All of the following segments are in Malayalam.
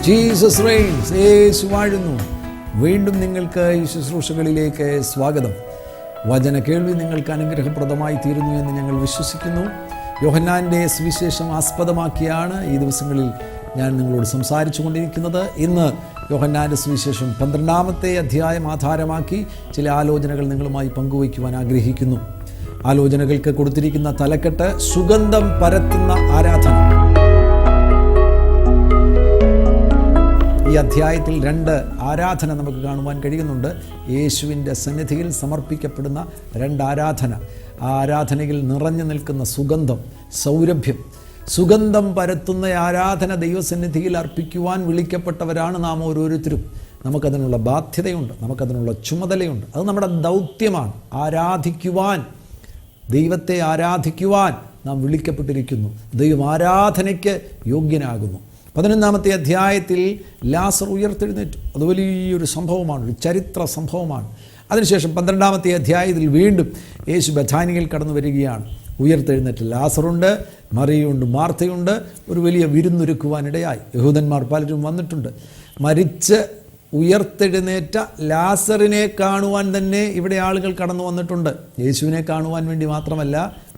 ജീസസ് റെയിൻസ്, യേശു വാഴുന്നു. വീണ്ടും നിങ്ങൾക്ക് ഈ ശുശ്രൂഷകളിലേക്ക് സ്വാഗതം. വചന കേൾവി നിങ്ങൾക്ക് അനുഗ്രഹപ്രദമായി തീരുന്നു എന്ന് ഞങ്ങൾ വിശ്വസിക്കുന്നു. യോഹന്നാൻ്റെ സുവിശേഷം ആസ്പദമാക്കിയാണ് ഈ ദിവസങ്ങളിൽ ഞാൻ നിങ്ങളോട് സംസാരിച്ചു കൊണ്ടിരിക്കുന്നത്. ഇന്ന് യോഹന്നാൻ്റെ സുവിശേഷം 12-ാമത്തെ അധ്യായം ആധാരമാക്കി ചില ആലോചനകൾ നിങ്ങളുമായി പങ്കുവയ്ക്കുവാൻ ആഗ്രഹിക്കുന്നു. ആലോചനകൾക്ക് കൊടുത്തിരിക്കുന്ന തലക്കെട്ട് സുഗന്ധം പരത്തുന്ന ആരാധന. ഈ അധ്യായത്തിൽ 2 ആരാധന നമുക്ക് കാണുവാൻ കഴിയുന്നുണ്ട്. യേശുവിൻ്റെ സന്നിധിയിൽ സമർപ്പിക്കപ്പെടുന്ന 2 ആരാധന. ആ ആരാധനയിൽ നിറഞ്ഞു നിൽക്കുന്ന സുഗന്ധം, സൗരഭ്യം, സുഗന്ധം പരത്തുന്ന ആരാധന ദൈവസന്നിധിയിൽ അർപ്പിക്കുവാൻ വിളിക്കപ്പെട്ടവരാണ് നാം ഓരോരുത്തരും. നമുക്കതിനുള്ള ബാധ്യതയുണ്ട്, നമുക്കതിനുള്ള ചുമതലയുണ്ട്. അത് നമ്മുടെ ദൗത്യമാണ്. ആരാധിക്കുവാൻ, ദൈവത്തെ ആരാധിക്കുവാൻ നാം വിളിക്കപ്പെട്ടിരിക്കുന്നു. ദൈവം ആരാധനയ്ക്ക് യോഗ്യനാകുന്നു. 11-ാമത്തെ അധ്യായത്തിൽ ലാസർ ഉയർത്തെഴുന്നേറ്റു. അത് വലിയൊരു സംഭവമാണ്, ഒരു ചരിത്ര സംഭവമാണ്. അതിനുശേഷം 12-ാമത്തെ അധ്യായത്തിൽ വീണ്ടും യേശു ബഥാനിയിൽ കടന്നു വരികയാണ്. ഉയർത്തെഴുന്നേറ്റ് ലാസറുണ്ട്, മറിയുണ്ട്, മാർത്തയുണ്ട്. ഒരു വലിയ വിരുന്നൊരുക്കുവാനിടയായി. യഹൂദന്മാർ പലരും വന്നിട്ടുണ്ട്. മരിച്ച് ഉയർത്തെഴുന്നേറ്റ ലാസറിനെ കാണുവാൻ തന്നെ ഇവിടെ ആളുകൾ കടന്നു വന്നിട്ടുണ്ട്. യേശുവിനെ കാണുവാൻ വേണ്ടി മാത്രമല്ല,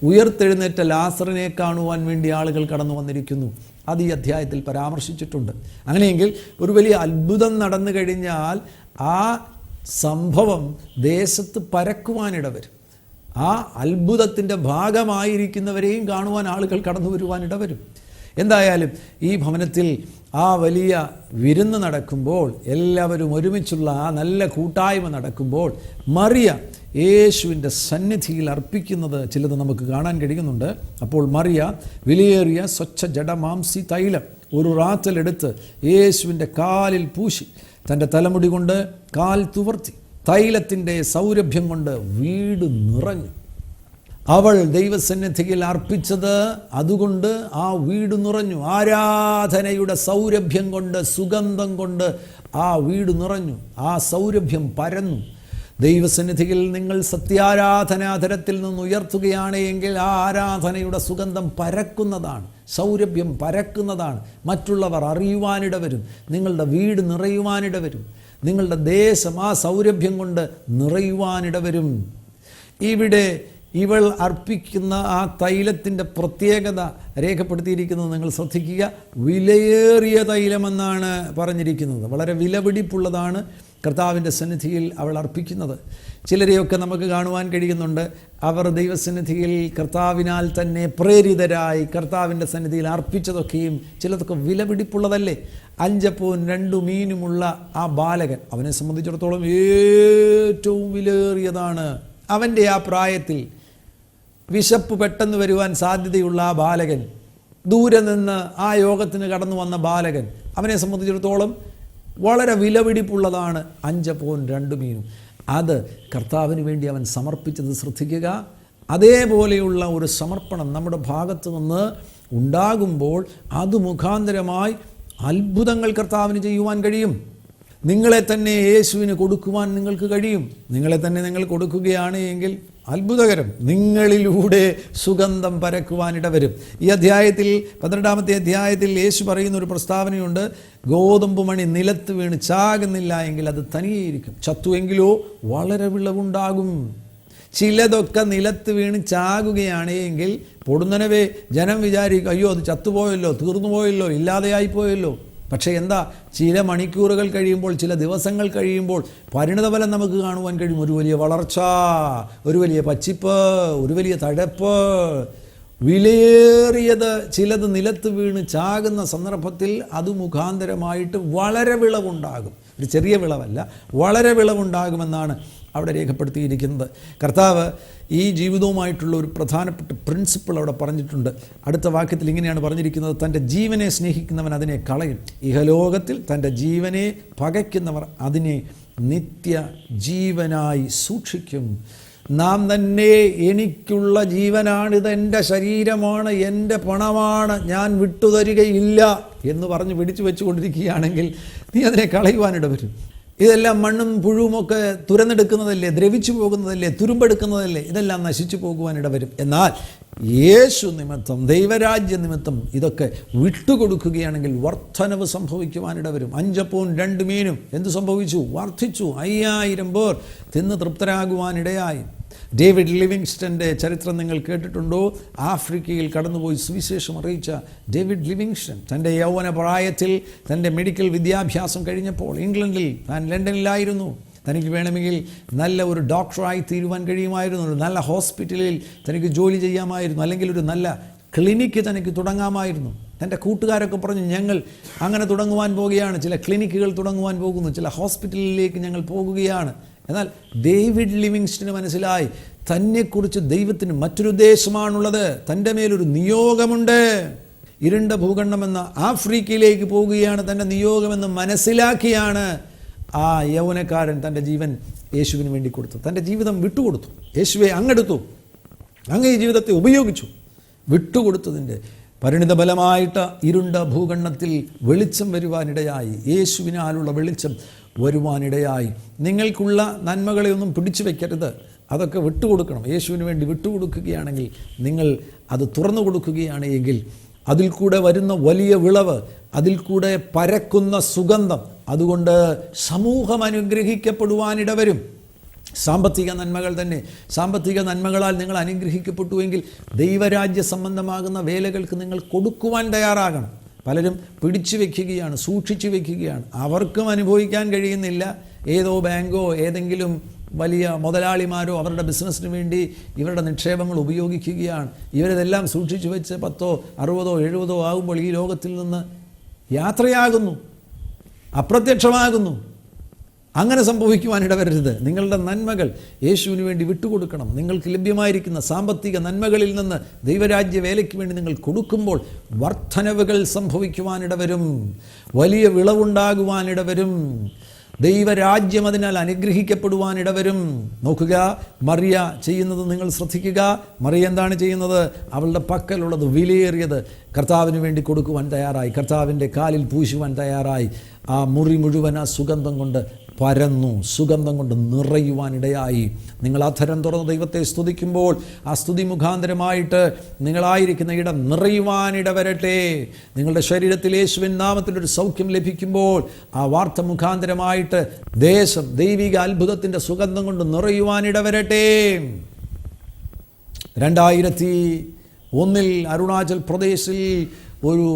ഉയർത്തെഴുന്നേറ്റ ലാസറിനെ കാണുവാൻ വേണ്ടി ആളുകൾ കടന്നു വന്നിരിക്കുന്നു. അത് ഈ അധ്യായത്തിൽ പരാമർശിച്ചിട്ടുണ്ട്. അങ്ങനെയെങ്കിൽ ഒരു വലിയ അത്ഭുതം നടന്നു കഴിഞ്ഞാൽ ആ സംഭവം ദേശത്ത് പരക്കുവാനിടവരും. ആ അത്ഭുതത്തിൻ്റെ ഭാഗമായിരിക്കുന്നവരെയും കാണുവാൻ ആളുകൾ കടന്നു വരുവാനിടവരും. എന്തായാലും ഈ ഭവനത്തിൽ ആ വലിയ വിരുന്ന് നടക്കുമ്പോൾ, എല്ലാവരും ഒരുമിച്ചുള്ള ആ നല്ല കൂട്ടായ്മ നടക്കുമ്പോൾ, മറിയ യേശുവിൻ്റെ സന്നിധിയിൽ അർപ്പിക്കുന്നത് ചിലത് നമുക്ക് കാണാൻ കഴിയുന്നുണ്ട്. അപ്പോൾ മറിയ വിലയേറിയ സ്വച്ഛ ജഡമാംസി തൈലം ഒരു റാത്തലെടുത്ത് യേശുവിൻ്റെ കാലിൽ പൂശി, തൻ്റെ തലമുടി കൊണ്ട് കാൽ തുവർത്തി, തൈലത്തിൻ്റെ സൗരഭ്യം കൊണ്ട് വീട് നിറഞ്ഞു. അവൾ ദൈവസന്നിധിയിൽ അർപ്പിച്ചത് അതുകൊണ്ട് ആ വീട് നിറഞ്ഞു. ആരാധനയുടെ സൗരഭ്യം കൊണ്ട്, സുഗന്ധം കൊണ്ട് ആ വീട് നിറഞ്ഞു. ആ സൗരഭ്യം പരന്നു. ദൈവസന്നിധിയിൽ നിങ്ങൾ സത്യാരാധനാധരത്തിൽ നിന്ന് ഉയർത്തുകയാണ് എങ്കിൽ ആ ആരാധനയുടെ സുഗന്ധം പരക്കുന്നതാണ്, സൗരഭ്യം പരക്കുന്നതാണ്. മറ്റുള്ളവർ അറിയുവാനിടവരും. നിങ്ങളുടെ വീട് നിറയുവാനിടവരും. നിങ്ങളുടെ ദേശം ആ സൗരഭ്യം കൊണ്ട് നിറയുവാനിടവരും. ഇവിടെ ഇവൾ അർപ്പിക്കുന്ന ആ തൈലത്തിൻ്റെ പ്രത്യേകത രേഖപ്പെടുത്തിയിരിക്കുന്നത് നിങ്ങൾ ശ്രദ്ധിക്കുക. വിലയേറിയ തൈലമെന്നാണ് പറഞ്ഞിരിക്കുന്നത്. വളരെ വിലപിടിപ്പുള്ളതാണ് കർത്താവിൻ്റെ സന്നിധിയിൽ അവൾ അർപ്പിക്കുന്നത്. ചിലരെയൊക്കെ നമുക്ക് കാണുവാൻ കഴിയുന്നുണ്ട്. അവർ ദൈവസന്നിധിയിൽ കർത്താവിനാൽ തന്നെ പ്രേരിതരായി കർത്താവിൻ്റെ സന്നിധിയിൽ അർപ്പിച്ചതൊക്കെയും ചിലതൊക്കെ വിലപിടിപ്പുള്ളതല്ലേ. 5 അപ്പവും 2 മീനുമുള്ള ആ ബാലകൻ, അവനെ സംബന്ധിച്ചിടത്തോളം ഏറ്റവും വിലയേറിയതാണ്. അവൻ്റെ ആ പ്രായത്തിൽ വിശപ്പ് പെട്ടെന്ന് വരുവാൻ സാധ്യതയുള്ള ആ ബാലകൻ, ദൂരെ നിന്ന് ആ യോഗത്തിന് കടന്നു വന്ന ബാലകൻ, അവനെ സംബന്ധിച്ചിടത്തോളം വളരെ വിലപിടിപ്പുള്ളതാണ് 5 അപ്പവും 2 മീനും. അത് കർത്താവിന് വേണ്ടി അവൻ സമർപ്പിച്ചത് ശ്രദ്ധിക്കുക. അതേപോലെയുള്ള ഒരു സമർപ്പണം നമ്മുടെ ഭാഗത്ത് നിന്ന് ഉണ്ടാകുമ്പോൾ അത് മുഖാന്തരമായി അത്ഭുതങ്ങൾ കർത്താവിന് ചെയ്യുവാൻ കഴിയും. നിങ്ങളെ തന്നെ യേശുവിന് കൊടുക്കുവാൻ നിങ്ങൾക്ക് കഴിയും. നിങ്ങളെ തന്നെ നിങ്ങൾ കൊടുക്കുകയാണ് എങ്കിൽ അത്ഭുതകരം. നിങ്ങളിലൂടെ സുഗന്ധം പരക്കുവാനിടവരും. ഈ അധ്യായത്തിൽ 12-ാമത്തെ അധ്യായത്തിൽ യേശു പറയുന്ന ഒരു പ്രസ്താവനയുണ്ട്. ഗോതമ്പ് മണി നിലത്ത് വീണ് ചാകുന്നില്ല എങ്കിൽ അത് തനിയേയിരിക്കും, ചത്തുവെങ്കിലോ വളരെ വിളവുണ്ടാകും. ചിലതൊക്കെ നിലത്ത് വീണ് ചാകുകയാണ് എങ്കിൽ പൊടുന്നനവേ ജനം വിചാരിക്കും, അയ്യോ അത് ചത്തുപോയല്ലോ, തീർന്നു പോയല്ലോ, ഇല്ലാതെയായി പോയല്ലോ. പക്ഷേ എന്താ, ചില മണിക്കൂറുകൾ കഴിയുമ്പോൾ, ചില ദിവസങ്ങൾ കഴിയുമ്പോൾ പരിണതഫലം നമുക്ക് കാണുവാൻ കഴിയും. ഒരു വലിയ വളർച്ച, ഒരു വലിയ പച്ചിപ്പ്, ഒരു വലിയ തഴപ്പ്. വിലയേറിയത് ചിലത് നിലത്ത് വീണ് ചാകുന്ന സന്ദർഭത്തിൽ അത് മുഖാന്തരമായിട്ട് വളരെ വിളവുണ്ടാകും. ഒരു ചെറിയ വിളവല്ല, വളരെ വിളവുണ്ടാകുമെന്നാണ് അവിടെ രേഖപ്പെടുത്തിയിരിക്കുന്നത്. കർത്താവ് ഈ ജീവിതവുമായിട്ടുള്ള ഒരു പ്രധാനപ്പെട്ട പ്രിൻസിപ്പിൾ അവിടെ പറഞ്ഞിട്ടുണ്ട്. അടുത്ത വാക്യത്തിൽ ഇങ്ങനെയാണ് പറഞ്ഞിരിക്കുന്നത്: തൻ്റെ ജീവനെ സ്നേഹിക്കുന്നവൻ അതിനെ കളയും, ഇഹലോകത്തിൽ തൻ്റെ ജീവനെ പകയ്ക്കുന്നവർ അതിനെ നിത്യ ജീവനായി സൂക്ഷിക്കും. നാം തന്നെ എനിക്കുള്ള ജീവനാണിത്, എൻ്റെ ശരീരമാണ്, എൻ്റെ പണമാണ്, ഞാൻ വിട്ടുതരികയില്ല എന്ന് പറഞ്ഞ് പിടിച്ചു വെച്ചുകൊണ്ടിരിക്കുകയാണെങ്കിൽ നീ അതിനെ കളയുവാനിട വരും. ഇതെല്ലാം മണ്ണും പുഴുവുമൊക്കെ തുരന്നെടുക്കുന്നതല്ലേ, ദ്രവിച്ചു പോകുന്നതല്ലേ, തുരുമ്പെടുക്കുന്നതല്ലേ, ഇതെല്ലാം നശിച്ചു പോകുവാനിട വരും. എന്നാൽ യേശു നിമിത്തം, ദൈവരാജ്യ നിമിത്തം ഇതൊക്കെ വിട്ടുകൊടുക്കുകയാണെങ്കിൽ വർധനവ് സംഭവിക്കുവാനിട വരും. 5 അപ്പവും 2 മീനും എന്ത് സംഭവിച്ചു? വർദ്ധിച്ചു. 5000 പേർ തിന്ന് തൃപ്തരാകുവാനിടയായി. ഡേവിഡ് ലിവിങ്സ്റ്റൻ്റെ ചരിത്രം നിങ്ങൾ കേട്ടിട്ടുണ്ടോ? ആഫ്രിക്കയിൽ കടന്നുപോയി സുവിശേഷം അറിയിച്ച ഡേവിഡ് ലിവിങ്സ്റ്റൺ തൻ്റെ യൗവന പ്രായത്തിൽ തൻ്റെ മെഡിക്കൽ വിദ്യാഭ്യാസം കഴിഞ്ഞപ്പോൾ ഇംഗ്ലണ്ടിൽ, താൻ ലണ്ടനിലായിരുന്നു. തനിക്ക് വേണമെങ്കിൽ നല്ല ഒരു ഡോക്ടറായി തീരുവാൻ കഴിയുമായിരുന്നു, ഒരു നല്ല ഹോസ്പിറ്റലിൽ തനിക്ക് ജോലി ചെയ്യാമായിരുന്നു, അല്ലെങ്കിൽ ഒരു നല്ല ക്ലിനിക്ക് തനിക്ക് തുടങ്ങാമായിരുന്നു. തൻ്റെ കൂട്ടുകാരൊക്കെ പറഞ്ഞു, ഞങ്ങൾ അങ്ങനെ തുടങ്ങുവാൻ പോകുകയാണ്, ചില ക്ലിനിക്കുകൾ തുടങ്ങുവാൻ പോകുന്നു, ചില ഹോസ്പിറ്റലിലേക്ക് ഞങ്ങൾ പോകുകയാണ്. എന്നാൽ ഡേവിഡ് ലിവിങ്സ്റ്റന് മനസ്സിലായി, തന്നെക്കുറിച്ച് ദൈവത്തിന് മറ്റൊരു ഉദ്ദേശമാണുള്ളത്, തൻ്റെ മേലൊരു നിയോഗമുണ്ട്. ഇരുണ്ട ഭൂഖണ്ഡമെന്ന ആഫ്രിക്കയിലേക്ക് പോവുകയാണ് തൻ്റെ നിയോഗമെന്ന് മനസ്സിലാക്കിയാണ് ആ യൗവനക്കാരൻ തൻ്റെ ജീവൻ യേശുവിന് വേണ്ടി കൊടുത്തു. തൻ്റെ ജീവിതം വിട്ടുകൊടുത്തു. യേശുവെ അങ്ങെടുത്തു, അങ്ങ് ഈ ജീവിതത്തെ ഉപയോഗിച്ചു. വിട്ടുകൊടുത്തതിൻ്റെ പരിണിതഫലമായിട്ട് ഇരുണ്ട ഭൂഖണ്ഡത്തിൽ വെളിച്ചം വരുവാനിടയായി. യേശുവിനാലുള്ള വെളിച്ചം വരുവാനിടയായി. നിങ്ങൾക്കുള്ള നന്മകളെ ഒന്നും പിടിച്ചു വയ്ക്കരുത്, അതൊക്കെ വിട്ടുകൊടുക്കണം. യേശുവിന് വേണ്ടി വിട്ടുകൊടുക്കുകയാണെങ്കിൽ, നിങ്ങൾ അത് തുറന്നു കൊടുക്കുകയാണ് എങ്കിൽ അതിൽ കൂടെ വരുന്ന വലിയ വിളവ്, അതിൽ കൂടെ പരക്കുന്ന സുഗന്ധം, അതുകൊണ്ട് സമൂഹം അനുഗ്രഹിക്കപ്പെടുവാനിടവരും. സാമ്പത്തിക നന്മകൾ തന്നെ, സാമ്പത്തിക നന്മകളാൽ നിങ്ങൾ അനുഗ്രഹിക്കപ്പെട്ടുവെങ്കിൽ ദൈവരാജ്യ സംബന്ധമാകുന്ന വേലകൾക്ക് നിങ്ങൾ കൊടുക്കുവാൻ തയ്യാറാകണം. പലരും പിടിച്ചു വയ്ക്കുകയാണ്, സൂക്ഷിച്ചു വയ്ക്കുകയാണ്. അവർക്കും അനുഭവിക്കാൻ കഴിയുന്നില്ല. ഏതോ ബാങ്കോ ഏതെങ്കിലും വലിയ മുതലാളിമാരോ അവരുടെ ബിസിനസ്സിന് വേണ്ടി ഇവരുടെ നിക്ഷേപങ്ങൾ ഉപയോഗിക്കുകയാണ്. ഇവരിതെല്ലാം സൂക്ഷിച്ചു വെച്ച് 10, 60, 70 ആകുമ്പോൾ ഈ ലോകത്തിൽ നിന്ന് യാത്രയാകുന്നു, അപ്രത്യക്ഷമാകുന്നു. അങ്ങനെ സംഭവിക്കുവാനിടവരരുത്. നിങ്ങളുടെ നന്മകൾ യേശുവിന് വേണ്ടി വിട്ടുകൊടുക്കണം. നിങ്ങൾക്ക് ലഭ്യമായിരിക്കുന്ന സാമ്പത്തിക നന്മകളിൽ നിന്ന് ദൈവരാജ്യ വേലയ്ക്ക് വേണ്ടി നിങ്ങൾ കൊടുക്കുമ്പോൾ വർധനവുകൾ സംഭവിക്കുവാനിടവരും, വലിയ വിളവുണ്ടാകുവാനിടവരും, ദൈവരാജ്യം അതിനാൽ അനുഗ്രഹിക്കപ്പെടുവാനിടവരും. നോക്കുക, മറിയ ചെയ്യുന്നത് നിങ്ങൾ ശ്രദ്ധിക്കുക. മറിയ എന്താണ് ചെയ്യുന്നത്? അവളുടെ പക്കലുള്ളത് വിലയേറിയത് കർത്താവിന് വേണ്ടി കൊടുക്കുവാൻ തയ്യാറായി, കർത്താവിൻ്റെ കാലിൽ പൂശുവാൻ തയ്യാറായി. ആ മുറി മുഴുവൻ ആ സുഗന്ധം കൊണ്ട് പരന്നു, സുഗന്ധം കൊണ്ട് നിറയുവാനിടയായി. നിങ്ങൾ അധരം തുറന്ന് ദൈവത്തെ സ്തുതിക്കുമ്പോൾ ആ സ്തുതി മുഖാന്തരമായിട്ട് നിങ്ങളായിരിക്കുന്ന ഇടം നിറയുവാനിട വരട്ടെ. നിങ്ങളുടെ ശരീരത്തിൽ യേശുവിൻ നാമത്തിലൊരു സൗഖ്യം ലഭിക്കുമ്പോൾ ആ വാർത്ത മുഖാന്തരമായിട്ട് ദേശം ദൈവിക അത്ഭുതത്തിൻ്റെ സുഗന്ധം കൊണ്ട് നിറയുവാനിട വരട്ടെ. 2001 അരുണാചൽ പ്രദേശിൽ ഒരു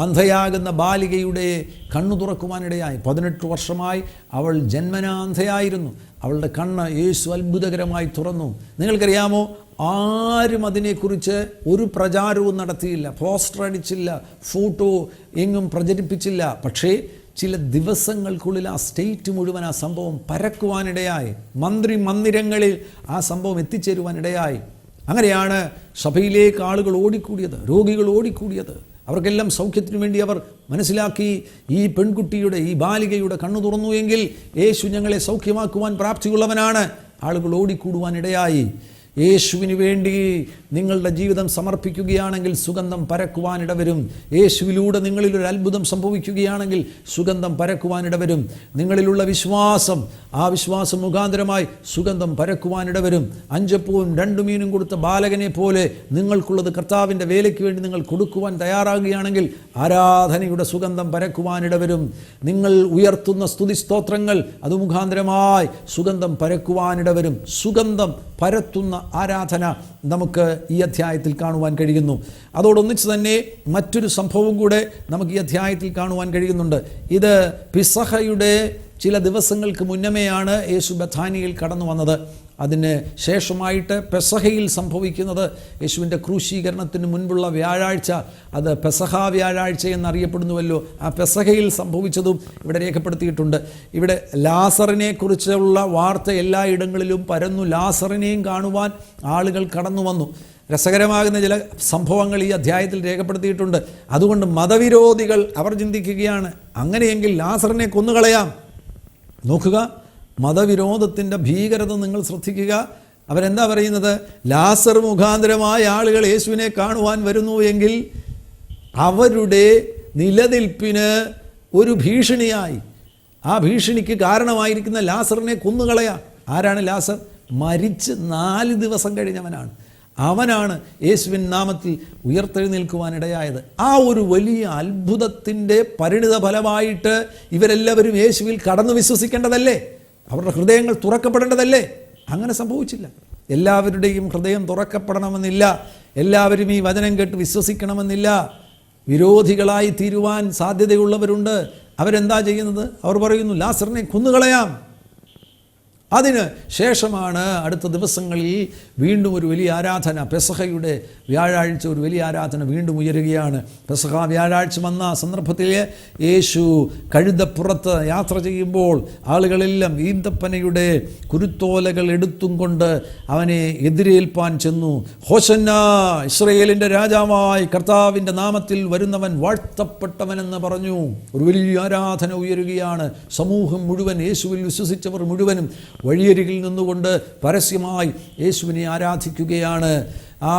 അന്ധയാകുന്ന ബാലികയുടെ കണ്ണു തുറക്കുവാനിടയായി. 18 വർഷമായി അവൾ ജന്മനാ അന്ധയായിരുന്നു. അവളുടെ കണ്ണ് യേശു അത്ഭുതകരമായി തുറന്നു. നിങ്ങൾക്കറിയാമോ, ആരും അതിനെക്കുറിച്ച് ഒരു പ്രചാരവും നടത്തിയില്ല, പോസ്റ്റർ അടിച്ചില്ല, ഫോട്ടോ എങ്ങും പ്രചരിപ്പിച്ചില്ല. പക്ഷേ ചില ദിവസങ്ങൾക്കുള്ളിൽ ആ സ്റ്റേറ്റ് മുഴുവൻ ആ സംഭവം പരക്കുവാനിടയായി. മന്ദിരങ്ങളിൽ ആ സംഭവം എത്തിച്ചേരുവാനിടയായി. അങ്ങനെയാണ് സഭയിലേക്ക് ആളുകൾ ഓടിക്കൂടിയത്, രോഗികൾ ഓടിക്കൂടിയത്. അവർക്കെല്ലാം സൗഖ്യത്തിനു വേണ്ടി അവർ മനസ്സിലാക്കി, ഈ പെൺകുട്ടിയുടെ, ഈ ബാലികയുടെ കണ്ണു തുറന്നു എങ്കിൽ യേശു ഞങ്ങളെ സൗഖ്യമാക്കുവാൻ പ്രാപ്തിയുള്ളവനാണ്. ആളുകൾ ഓടിക്കൂടുവാനിടയായി. യേശുവിന് വേണ്ടി നിങ്ങളുടെ ജീവിതം സമർപ്പിക്കുകയാണെങ്കിൽ സുഗന്ധം പരക്കുവാനിടവരും. യേശുവിലൂടെ നിങ്ങളിലൊരു അത്ഭുതം സംഭവിക്കുകയാണെങ്കിൽ സുഗന്ധം പരക്കുവാനിടവരും. നിങ്ങളിലുള്ള വിശ്വാസം, ആ വിശ്വാസം മുഖാന്തരമായി സുഗന്ധം പരക്കുവാനിടവരും. 5 അപ്പവും 2 മീനും കൊടുത്ത ബാലകനെ പോലെ നിങ്ങൾക്കുള്ളത് കർത്താവിൻ്റെ വേലയ്ക്ക് വേണ്ടി നിങ്ങൾ കൊടുക്കുവാൻ തയ്യാറാകുകയാണെങ്കിൽ ആരാധനയുടെ സുഗന്ധം പരക്കുവാനിടവരും. നിങ്ങൾ ഉയർത്തുന്ന സ്തുതി സ്തോത്രങ്ങൾ അത് മുഖാന്തരമായി സുഗന്ധം പരക്കുവാനിടവരും. സുഗന്ധം പരത്തുന്ന ആരാധന നമുക്ക് ഈ അധ്യായത്തിൽ കാണുവാൻ കഴിയുന്നു. അതോടൊന്നിച്ച് തന്നെ മറ്റൊരു സംഭവം കൂടെ നമുക്ക് ഈ അധ്യായത്തിൽ കാണുവാൻ കഴിയുന്നുണ്ട്. ഇത് പിസഹയുടെ ചില ദിവസങ്ങൾക്ക് മുന്നമേയാണ് യേശു ബഥാനിയിൽ കടന്നു വന്നത്. അതിന് ശേഷമായിട്ട് പെസഹയിൽ സംഭവിക്കുന്നത്, യേശുവിൻ്റെ ക്രൂശീകരണത്തിന് മുൻപുള്ള വ്യാഴാഴ്ച, അത് പെസഹ വ്യാഴാഴ്ച എന്നറിയപ്പെടുന്നുവല്ലോ. ആ പെസഹയിൽ സംഭവിച്ചതും ഇവിടെ രേഖപ്പെടുത്തിയിട്ടുണ്ട്. ഇവിടെ ലാസറിനെ കുറിച്ചുള്ള വാർത്ത എല്ലായിടങ്ങളിലും പരന്നു. ലാസറിനെയും കാണുവാൻ ആളുകൾ കടന്നു വന്നു. രസകരമാകുന്ന ചില സംഭവങ്ങൾ ഈ അധ്യായത്തിൽ രേഖപ്പെടുത്തിയിട്ടുണ്ട്. അതുകൊണ്ട് മതവിരോധികൾ അവർ ചിന്തിക്കുകയാണ്, അങ്ങനെയെങ്കിൽ ലാസറിനെ കൊന്നുകളയാം. നോക്കുക, മതവിരോധത്തിൻ്റെ ഭീകരത നിങ്ങൾ ശ്രദ്ധിക്കുക. അവരെന്താ പറയുന്നത്? ലാസർ മുഖാന്തരമായ ആളുകൾ യേശുവിനെ കാണുവാൻ വരുന്നു എങ്കിൽ അവരുടെ നിലനിൽപ്പിന് ഒരു ഭീഷണിയായി, ആ ഭീഷണിക്ക് കാരണമായിരിക്കുന്ന ലാസറിനെ കൊന്നുകളയാം. ആരാണ് ലാസർ? മരിച്ച് 4 ദിവസം കഴിഞ്ഞവനാണ്. അവനാണ് യേശുവിൻ നാമത്തിൽ ഉയർത്തെഴുന്നേൽക്കുവാനിടയായത്. ആ ഒരു വലിയ അത്ഭുതത്തിൻ്റെ പരിണിത ഫലമായിട്ട് ഇവരെല്ലാവരും യേശുവിൽ കടന്നു വിശ്വസിക്കേണ്ടതല്ലേ? അവരുടെ ഹൃദയങ്ങൾ തുറക്കപ്പെടേണ്ടതല്ലേ? അങ്ങനെ സംഭവിച്ചില്ല. എല്ലാവരുടെയും ഹൃദയം തുറക്കപ്പെടണമെന്നില്ല. എല്ലാവരും ഈ വചനം കേട്ട് വിശ്വസിക്കണമെന്നില്ല. വിരോധികളായി തീരുവാൻ സാധ്യതയുള്ളവരുണ്ട്. അവരെന്താ ചെയ്യുന്നത്? അവർ പറയുന്നു, ലാസറിനെ കൊന്നുകളയാം. അതിന് ശേഷമാണ് അടുത്ത ദിവസങ്ങളിൽ വീണ്ടും ഒരു വലിയ ആരാധന, പെസഹയുടെ വ്യാഴാഴ്ച ഒരു വലിയ ആരാധന വീണ്ടും ഉയരുകയാണ്. പെസഹ വ്യാഴാഴ്ച വന്ന സന്ദർഭത്തിൽ യേശു കഴുതപ്പുറത്ത് യാത്ര ചെയ്യുമ്പോൾ ആളുകളെല്ലാം ഈന്തപ്പനയുടെ കുരുത്തോലകൾ എടുത്തും കൊണ്ട് അവനെ എതിരേൽപ്പാൻ ചെന്നു. ഹോശന്ന, ഇസ്രായേലിൻ്റെ രാജാവായി കർത്താവിൻ്റെ നാമത്തിൽ വരുന്നവൻ വാഴ്ത്തപ്പെട്ടവനെന്ന് പറഞ്ഞു. ഒരു വലിയ ആരാധന ഉയരുകയാണ്. സമൂഹം മുഴുവൻ, യേശുവിൽ വിശ്വസിച്ചവർ മുഴുവനും വഴിയരികിൽ നിന്നുകൊണ്ട് പരസ്യമായി യേശുവിനെ ആരാധിക്കുകയാണ്. ആ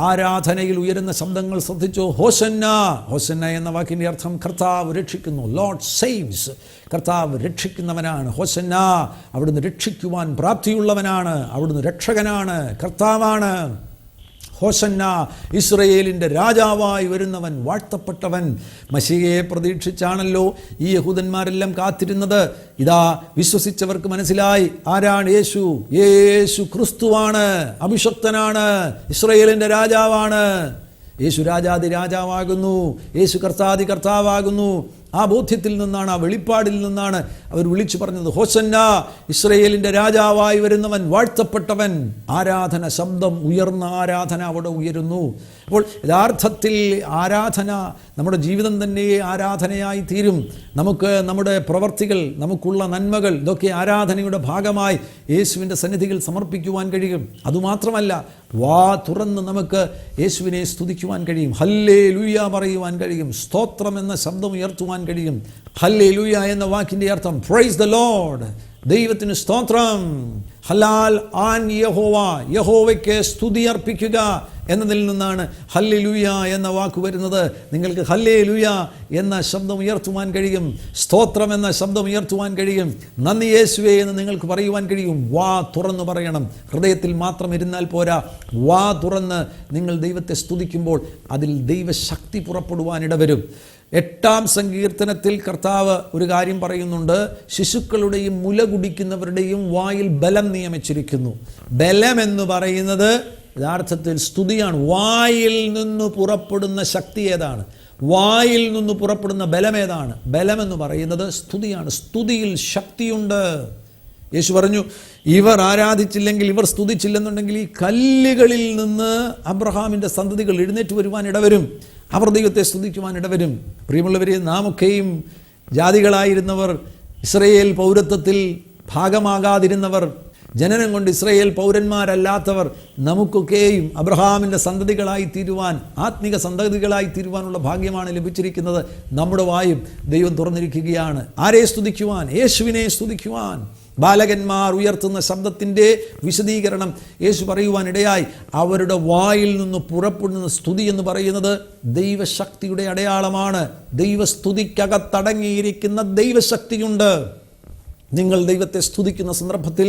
ആരാധനയിൽ ഉയരുന്ന ശബ്ദങ്ങൾ ശ്രദ്ധിച്ചോ? ഹോശന്ന. ഹോശന്ന എന്ന വാക്കിൻ്റെ അർത്ഥം കർത്താവ് രക്ഷിക്കുന്നു. Lord saves. കർത്താവ് രക്ഷിക്കുന്നവനാണ്. ഹോശന്ന, അവിടുന്ന് രക്ഷിക്കുവാൻ പ്രാപ്തിയുള്ളവനാണ്. അവിടുന്ന് രക്ഷകനാണ്, കർത്താവാണ്. ഹോശന്ന, ഇസ്രായേലിൻ്റെ രാജാവായി വരുന്നവൻ വാഴ്ത്തപ്പെട്ടവൻ. മശിഹയെ പ്രതീക്ഷിച്ചാണല്ലോ ഈ യഹൂദന്മാരെല്ലാം കാത്തിരുന്നത്. ഇതാ വിശ്വസിച്ചവർക്ക് മനസ്സിലായി ആരാണ് യേശു. യേശു ക്രിസ്തുവാണ്, അഭിഷക്തനാണ്, ഇസ്രായേലിൻ്റെ രാജാവാണ്. യേശു രാജാതി രാജാവാകുന്നു, യേശു കർത്താതി കർത്താവാകുന്നു. ആ ബോധ്യത്തിൽ നിന്നാണ്, ആ വെളിപ്പാടിൽ നിന്നാണ് അവർ വിളിച്ചു പറഞ്ഞത്, ഹോശന്ന, ഇസ്രായേലിൻ്റെ രാജാവായി വരുന്നവൻ വാഴ്ത്തപ്പെട്ടവൻ. ആരാധന ശബ്ദം, ഉയർന്ന ആരാധന അവിടെ ഉയരുന്നു. അപ്പോൾ യഥാർത്ഥത്തിൽ ആരാധന നമ്മുടെ ജീവിതം തന്നെ ആരാധനയായി തീരും. നമുക്ക് നമ്മുടെ പ്രവർത്തികൾ, നമുക്കുള്ള നന്മകൾ, ഇതൊക്കെ ആരാധനയുടെ ഭാഗമായി യേശുവിൻ്റെ സന്നിധിയിൽ സമർപ്പിക്കുവാൻ കഴിയും. അതുമാത്രമല്ല, വാ തുറന്ന് നമുക്ക് യേശുവിനെ സ്തുതിക്കുവാൻ കഴിയും. ഹല്ലേലൂയ പറയുവാൻ കഴിയും. സ്തോത്രം എന്ന ശബ്ദം ഉയർത്തുവാൻ കഴിയും. ഹല്ലേലൂയ എന്ന വാക്കിൻ്റെ അർത്ഥം പ്രൈസ് ദ ലോർഡ്, ദൈവത്തിന് സ്തോത്രം. ഹലാൽ ആൻ യഹോവ, യഹോവയ്ക്ക് സ്തുതി അർപ്പിക്കുക എന്നതിൽ നിന്നാണ് ഹല്ലേലൂയ എന്ന വാക്ക് വരുന്നത്. നിങ്ങൾക്ക് ഹല്ലേലൂയ എന്ന ശബ്ദം ഉയർത്തുവാൻ കഴിയും. സ്തോത്രം എന്ന ശബ്ദം ഉയർത്തുവാൻ കഴിയും. നന്ദി യേശുവേ എന്ന് നിങ്ങൾക്ക് പറയുവാൻ കഴിയും. വാ തുറന്ന് പറയണം. ഹൃദയത്തിൽ മാത്രം ഇരുന്നാൽ പോരാ. വാ തുറന്ന് നിങ്ങൾ ദൈവത്തെ സ്തുതിക്കുമ്പോൾ അതിൽ ദൈവശക്തി പുറപ്പെടുവാനിടവരും. 8-ാം സങ്കീർത്തനത്തിൽ കർത്താവ് ഒരു കാര്യം പറയുന്നുണ്ട്. ശിശുക്കളുടെയും മുല കുടിക്കുന്നവരുടെയും വായിൽ ബലം നിയമിച്ചിരിക്കുന്നു. ബലം എന്ന് പറയുന്നത് യഥാർത്ഥത്തിൽ സ്തുതിയാണ്. വായിൽ നിന്ന് പുറപ്പെടുന്ന ശക്തി ഏതാണ്? വായിൽ നിന്ന് പുറപ്പെടുന്ന ബലം ഏതാണ്? ബലമെന്ന് പറയുന്നത് സ്തുതിയാണ്. സ്തുതിയിൽ ശക്തിയുണ്ട്. യേശു പറഞ്ഞു, ഇവർ ആരാധിച്ചില്ലെങ്കിൽ, ഇവർ സ്തുതിച്ചില്ലെന്നുണ്ടെങ്കിൽ ഈ കല്ലുകളിൽ നിന്ന് അബ്രഹാമിൻ്റെ സന്തതികൾ എഴുന്നേറ്റ് വരുവാൻ ഇടവരും. അവർ ദൈവത്തെ സ്തുതിക്കുവാൻ ഇടവരും. പ്രിയമുള്ളവരെ, നാമൊക്കെയും ജാതികളായിരുന്നവർ, ഇസ്രായേൽ പൗരത്വത്തിൽ ഭാഗമാകാതിരുന്നവർ, ജനനം കൊണ്ട് ഇസ്രായേൽ പൗരന്മാരല്ലാത്തവർ, നമുക്കൊക്കെയും അബ്രഹാമിൻ്റെ സന്തതികളായി തീരുവാൻ, ആത്മിക സന്തതികളായി തീരുവാനുള്ള ഭാഗ്യമാണ് ലഭിച്ചിരിക്കുന്നത്. നമ്മുടെ വായും ദൈവം തുറന്നിരിക്കുകയാണ്. ആരെ സ്തുതിക്കുവാൻ? യേശുവിനെ സ്തുതിക്കുവാൻ. ബാലകന്മാർ ഉയർത്തുന്ന ശബ്ദത്തിൻ്റെ വിശദീകരണം യേശു പറയുവാനിടയായി. അവരുടെ വായിൽ നിന്ന് പുറപ്പെടുന്ന സ്തുതി എന്ന് പറയുന്നത് ദൈവശക്തിയുടെ അടയാളമാണ്. ദൈവസ്തുതിക്കകത്തടങ്ങിയിരിക്കുന്ന ദൈവശക്തിയുണ്ട്. നിങ്ങൾ ദൈവത്തെ സ്തുതിക്കുന്ന സന്ദർഭത്തിൽ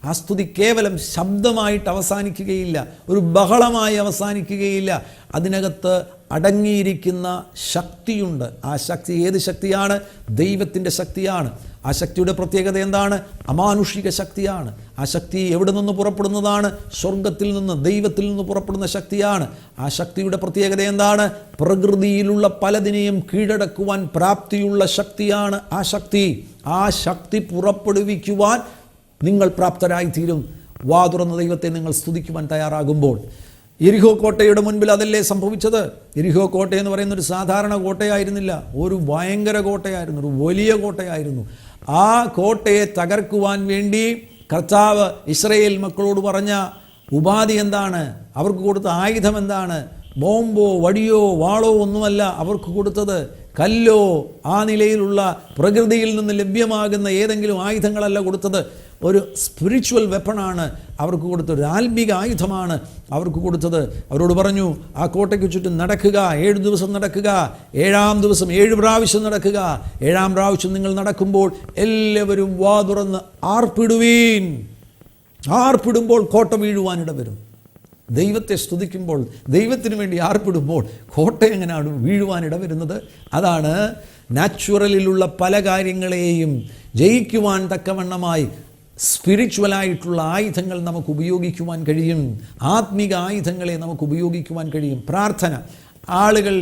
ആ സ്തുതി കേവലം ശബ്ദമായിട്ട് അവസാനിക്കുകയില്ല, ഒരു ബഹളമായി അവസാനിക്കുകയില്ല. അതിനകത്ത് അടങ്ങിയിരിക്കുന്ന ശക്തിയുണ്ട്. ആ ശക്തി ഏത് ശക്തിയാണ്? ദൈവത്തിൻ്റെ ശക്തിയാണ്. ആ ശക്തിയുടെ പ്രത്യേകത എന്താണ്? അമാനുഷിക ശക്തിയാണ്. ആ ശക്തി എവിടെ നിന്ന് പുറപ്പെടുന്നതാണ്? സ്വർഗത്തിൽ നിന്ന്, ദൈവത്തിൽ നിന്ന് പുറപ്പെടുന്ന ശക്തിയാണ്. ആ ശക്തിയുടെ പ്രത്യേകത എന്താണ്? പ്രകൃതിയിലുള്ള പലതിനെയും കീഴടക്കുവാൻ പ്രാപ്തിയുള്ള ശക്തിയാണ് ആ ശക്തി. ആ ശക്തി പുറപ്പെടുവിക്കുവാൻ നിങ്ങൾ പ്രാപ്തരായിത്തീരും. വാ തുറന്ന ദൈവത്തെ നിങ്ങൾ സ്തുതിക്കുവാൻ തയ്യാറാകുമ്പോൾ. യെരിഹോ കോട്ടയുടെ മുൻപിൽ അതല്ലേ സംഭവിച്ചത്? യെരിഹോ കോട്ട എന്ന് പറയുന്ന ഒരു സാധാരണ കോട്ടയായിരുന്നില്ല, ഒരു ഭയങ്കര കോട്ടയായിരുന്നു, ഒരു വലിയ കോട്ടയായിരുന്നു. ആ കോട്ടയെ തകർക്കുവാൻ വേണ്ടി കർത്താവ് ഇസ്രായേൽ മക്കളോട് പറഞ്ഞ ഉപാധി എന്താണ്? അവർക്ക് കൊടുത്ത ആയുധം എന്താണ്? ബോംബോ വടിയോ വാളോ ഒന്നുമല്ല അവർക്ക് കൊടുത്തത്. കല്ലോ ആ നിലയിലുള്ള പ്രകൃതിയിൽ നിന്ന് ലഭ്യമാകുന്ന ഏതെങ്കിലും ആയുധങ്ങളല്ല കൊടുത്തത്. ഒരു സ്പിരിച്വൽ വെപ്പണാണ് അവർക്ക് കൊടുത്തത്, ഒരു ആത്മിക ആയുധമാണ് അവർക്ക് കൊടുത്തത്. അവരോട് പറഞ്ഞു, ആ കോട്ടയ്ക്ക് ചുറ്റും നടക്കുക, 7 ദിവസം നടക്കുക, 7-ാം ദിവസം 7 പ്രാവശ്യം നടക്കുക. 7-ാം പ്രാവശ്യം നിങ്ങൾ നടക്കുമ്പോൾ എല്ലാവരും വാ തുറന്ന് ആർപ്പിടുവീൻ. ആർപ്പിടുമ്പോൾ കോട്ട വീഴുവാനിട വരും. ദൈവത്തെ സ്തുതിക്കുമ്പോൾ, ദൈവത്തിന് വേണ്ടി ആർപ്പിടുമ്പോൾ കോട്ട എങ്ങനെയാണ് വീഴുവാനിട വരുന്നത്? അതാണ് നാച്ചുറലിലുള്ള പല കാര്യങ്ങളെയും ജയിക്കുവാൻ തക്കവണ്ണമായി സ്പിരിച്വലായിട്ടുള്ള ആയുധങ്ങൾ നമുക്ക് ഉപയോഗിക്കുവാൻ കഴിയും. ആത്മിക ആയുധങ്ങളെ നമുക്ക് ഉപയോഗിക്കുവാൻ കഴിയും. പ്രാർത്ഥന. ആളുകൾ